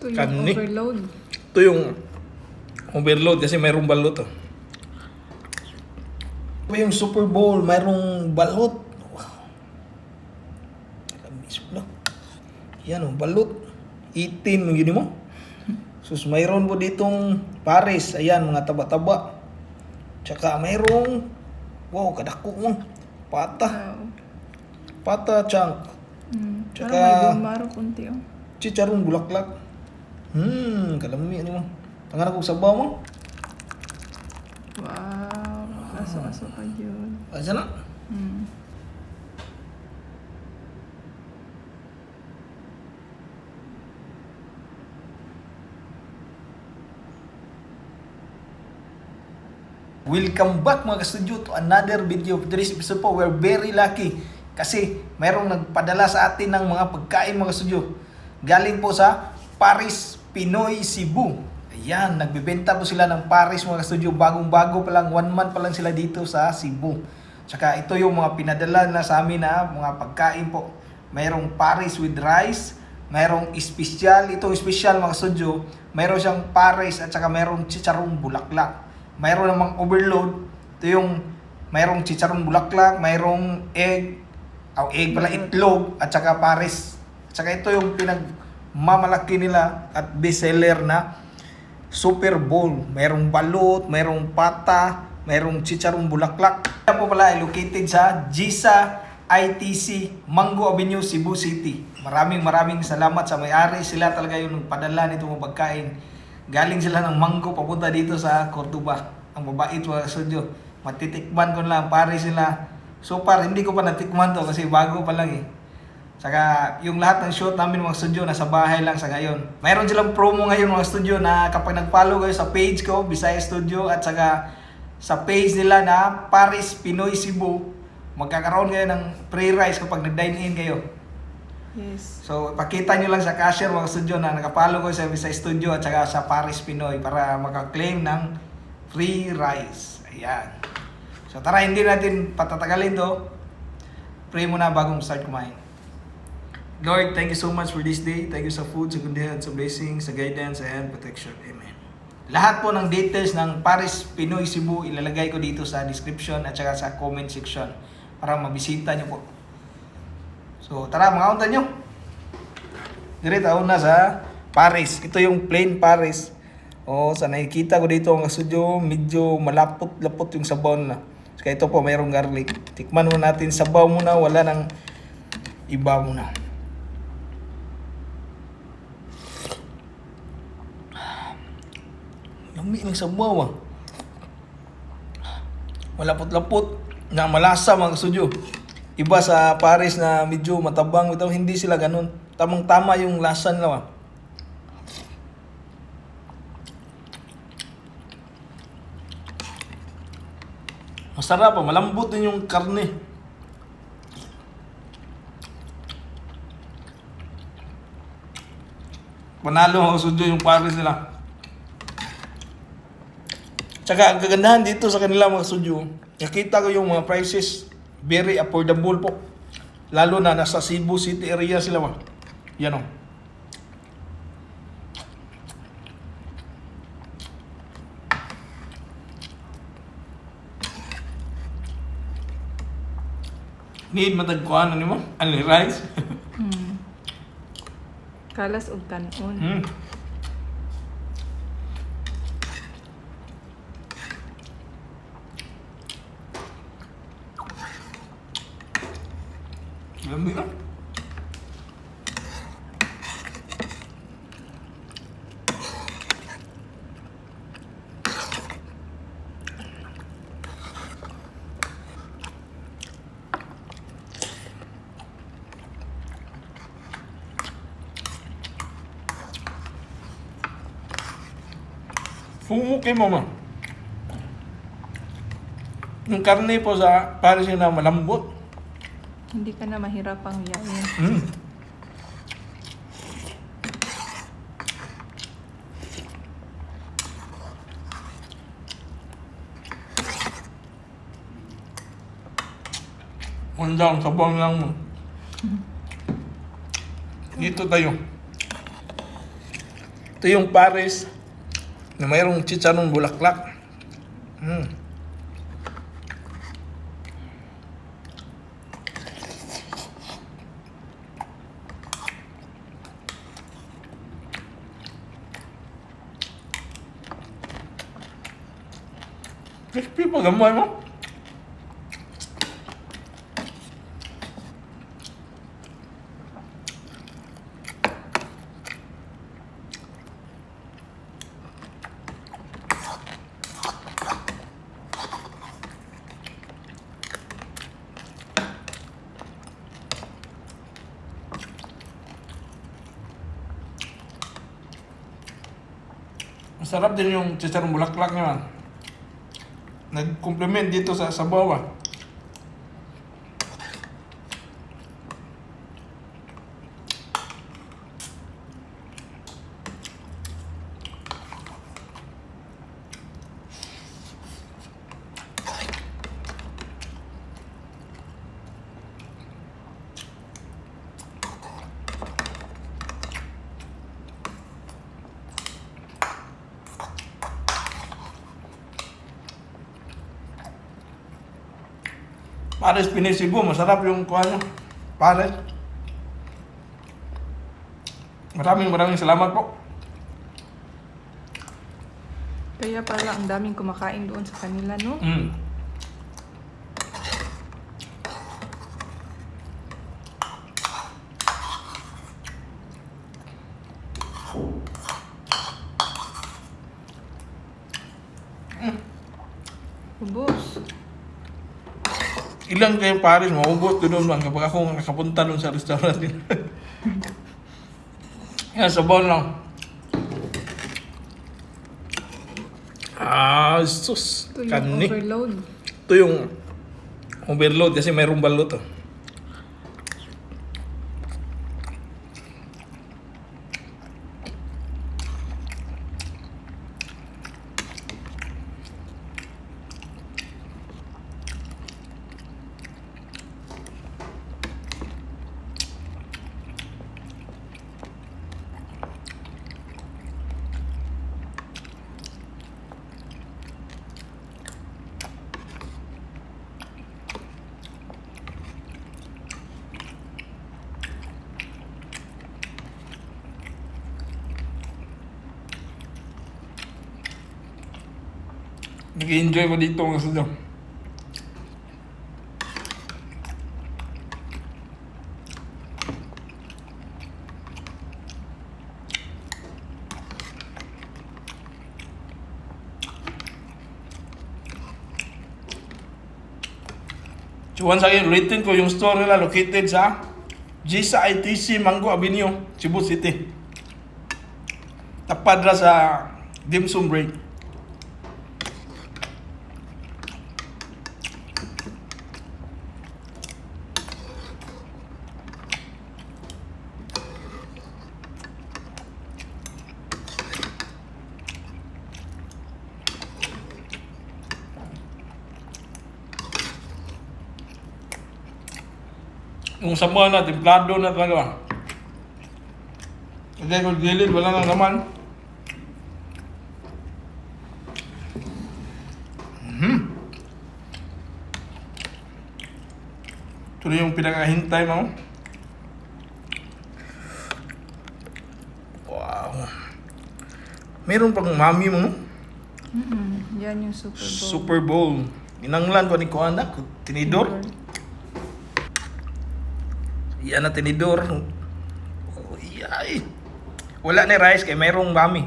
Ito yung Kani. overload. Ito yung overload kasi mayroong balot. Oh. Ito yung Super Bowl, mayroong balot. Wow. Tamis mo na. Yan oh, balot. 18 mo yun mo. Sus, mayroon po ditong pares. Ayan, mga taba-taba. Tsaka mayroong, wow, kadako mo. Pata. Wow. Pata chunk. Tsaka... Tsaka Parang may bumaro kunti oh. chicharong bulaklak. Kalami ano mo. Tangan ako sabaw mo. Wow. Aso-aso ka yun. Asa na? Welcome back mga ka-studio to another video. For today's episode po, we're very lucky kasi mayroong nagpadala sa atin ng mga pagkain mga ka-studio. Galing po sa Paris Pinoy Cebu. Ayan, nagbebenta po sila ng Paris mga ka-studio. Bagong-bago pa lang, 1 month pa lang sila dito sa Cebu. Tsaka ito yung mga pinadala na sa amin na mga pagkain po. Mayroong Paris with rice, mayroong espesyal. Itong espesyal mga ka-studio, mayroong siyang Paris at saka mayroong chicharong bulaklak. Mayroon namang overload. Ito yung mayroong chicharong bulaklak, mayroong egg pala, itlog, at saka pares. At saka ito yung pinagmamalaki nila at bestseller na Super Bowl. Mayroong balot, mayroong pata, mayroong chicharong bulaklak. Ito po pala ay located sa Gisa ITC, Mango Avenue, Cebu City. Maraming salamat sa may-ari. Sila talaga yung nagpadala nitong mga pagkain. Galing sila ng Mango papunta dito sa Cordoba. Ang babait mga studio. Matitikman ko lang, pare sila. So far, hindi ko pa natikman to kasi bago pa lang eh. Saka yung lahat ng shoot namin mga studio nasa bahay lang sa ngayon. Mayroon silang promo ngayon mga studio na kapag nag-follow kayo sa page ko, Bisaya Studio, at saka sa page nila na Paris Pinoy Cebu, magkakaroon kayo ng free rice kapag nag-dine in kayo. Yes. So, pakita nyo lang sa cashier mga studio na nakapalo ko sa Bisaya Studio at saka sa Paris Pinoy para makaklaim ng free rice. Ayan. So, tara, hindi natin patatagalin to. Pray muna bagong start kumain. Lord, thank you so much for this day. Thank you sa food, sa good health, sa blessings, sa guidance, and protection. Amen. Lahat po ng details ng Paris Pinoy Cebu ilalagay ko dito sa description at saka sa comment section para mabisita nyo po. So, tara, mga unta nyo. Direta una sa Paris. Ito yung plain Paris. O, sa nakikita ko dito ang studio, medyo malapot-lapot yung sabaw na. Kaya ito po, mayroong garlic. Tikman mo natin, sabaw muna, wala nang iba muna. Lami ng sabaw ah. Malapot-lapot, na malasa mga studio. Iba sa Paris na medyo matabang, ito hindi sila ganun. Tamang-tama yung lasa nila. Masarap pa, malambot din yung karne. Panalo ang studio yung Paris nila. Tsaka ang kagandahan dito sa kanila mga studio, nakita ko yung mga prices, very affordable po. Lalo na nasa Cebu City area sila ba. Yan o. Need matagkuhan ano mo? Ano rice? Kalas og kanon. Lamig na. Fumuki mama. Yung karne po sa Paris na malambot. Hindi ka na mahirapang yayin. Undang, sabang lang mo. Dito tayo. Ito yung pares na mayroong chicharon bulaklak. Crispy pa gamay mo. Masarap din yung chicharong bulaklak niya, man. Nag-complement dito sa sabaw, ah. Pares Pinisibo, masarap yung kuha nyo. Pares. Maraming salamat po. Kaya pala ang daming kumakain doon sa kanila, no? Ubos. Ilang kayong pares, maubos doon man kapag ako nakapunta doon sa restaurant din. Yan, sabaw lang. Sus. Ito yung Kani. overload. Ito yung overload kasi mayroong balot, oh. Nag-enjoy ko dito mga sadyo. So once again, ulitin ko yung store nila located sa Gisa ITC Mango Avenue, Cebu City. Tapad ra sa Dim Sum Break. Yung sabaw na, templado na talaga. Kasi kung gilid, wala nang naman. Ito na yung pinakahintay mo. Wow. Meron pang mami mo, no? Yan yung Super Bowl. Super Bowl. Inanglan ko ni Kuana, tinidor. Yan na tinidor. Oh, iyay. Wala ni rice kay mayroong mami.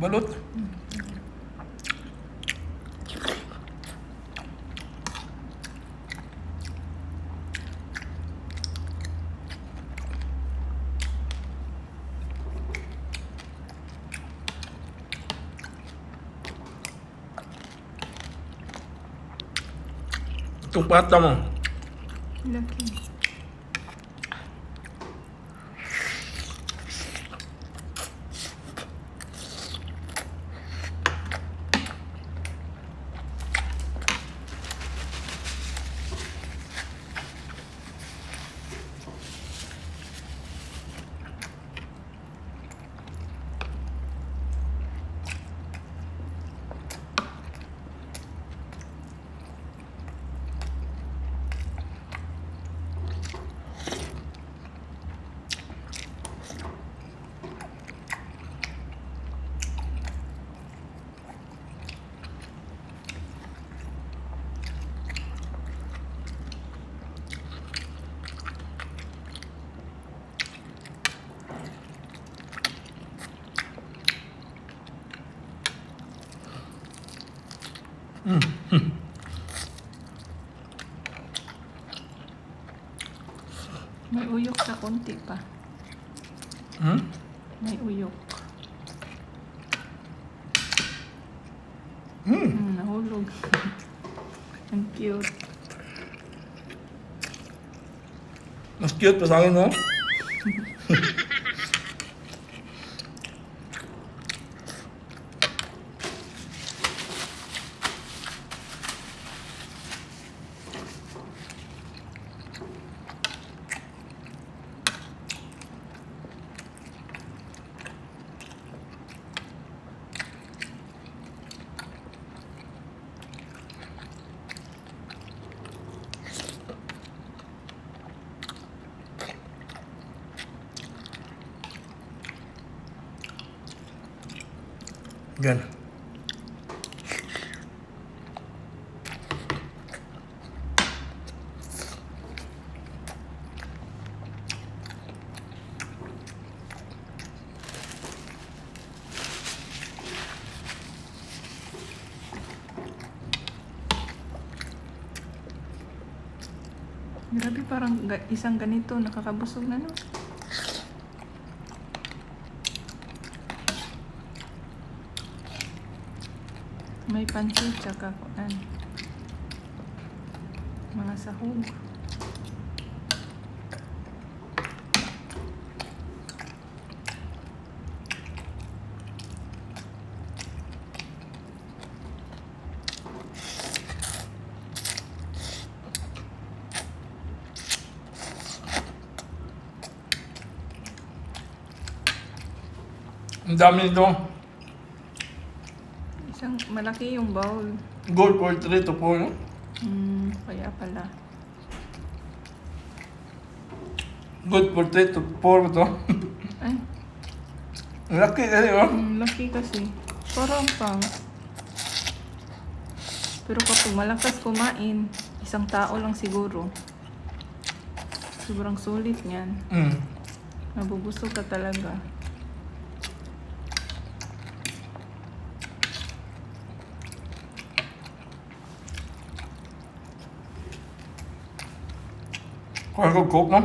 Balot. Itong pata mo. Laki. May uyok sa konti pa. May uyok. Nahulog. Ang cute. Mas cute pa sa akin, no? Yan. Grabe, parang isang ganito nakakabusog na, no? May pansit tsaka kuan. Mga sahog. Ang dami nito. Isang malaki yung bowl. Gold for 3 to 4, no? Kaya pala. Good for 3 to 4 to. Ay, Ang laki kasi, oh. laki kasi. Parang pang. Pero kapag malakas kumain, isang tao lang siguro. Sobrang sulit niyan. Nabubusog ka talaga. Kaya ko cook, no?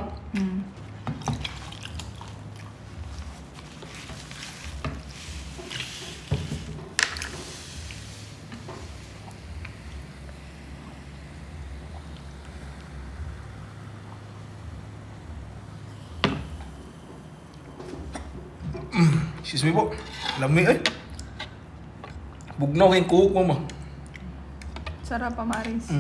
Excuse me po. Lami eh. Bugnaw kayong cook mo mo. Sarap, Amaris.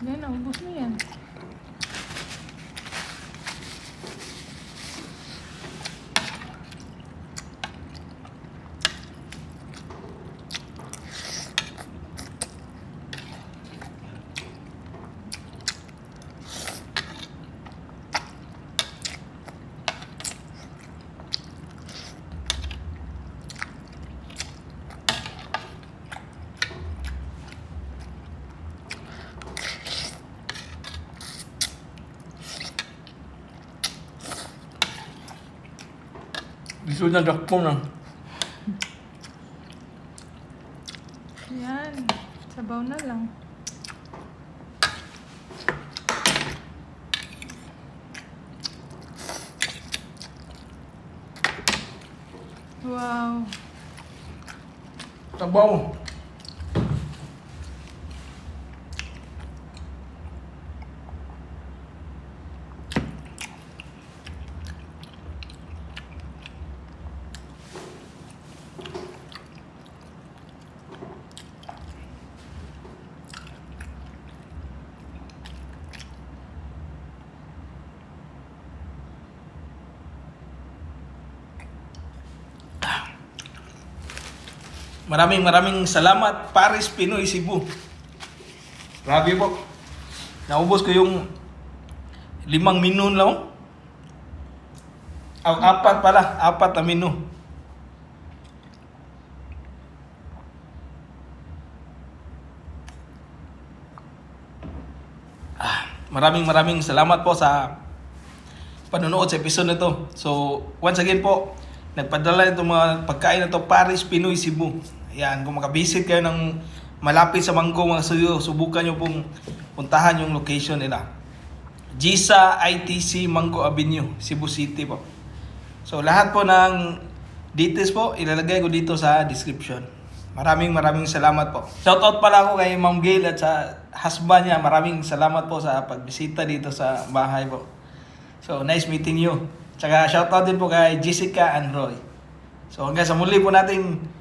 Yan, naubos mo yan. Gusto na dakpo na. Yan. Sabaw na lang. Wow. Sabaw. Maraming salamat, Paris Pinoy Cebu. Grabe po. Naubos ko yung 5 menu lang. Apat pala, 4 na menu. Maraming salamat po sa panonood sa episode na to. So, once again po, nagpadala itong mga pagkain na to, Paris Pinoy Cebu. Ayan, kung makabisit kayo ng malapit sa Manggo mga studio, subukan nyo pong puntahan yung location nila. Gisa ITC Manggo Avenue, Cebu City po. So, lahat po ng details po, ilalagay ko dito sa description. Maraming salamat po. Shoutout pala ako kay Ma'am Gail at sa husband niya. Maraming salamat po sa pagbisita dito sa bahay po. So, nice meeting you. Tsaka shoutout din po kay Jessica and Roy. So, hanggang sa muli po natin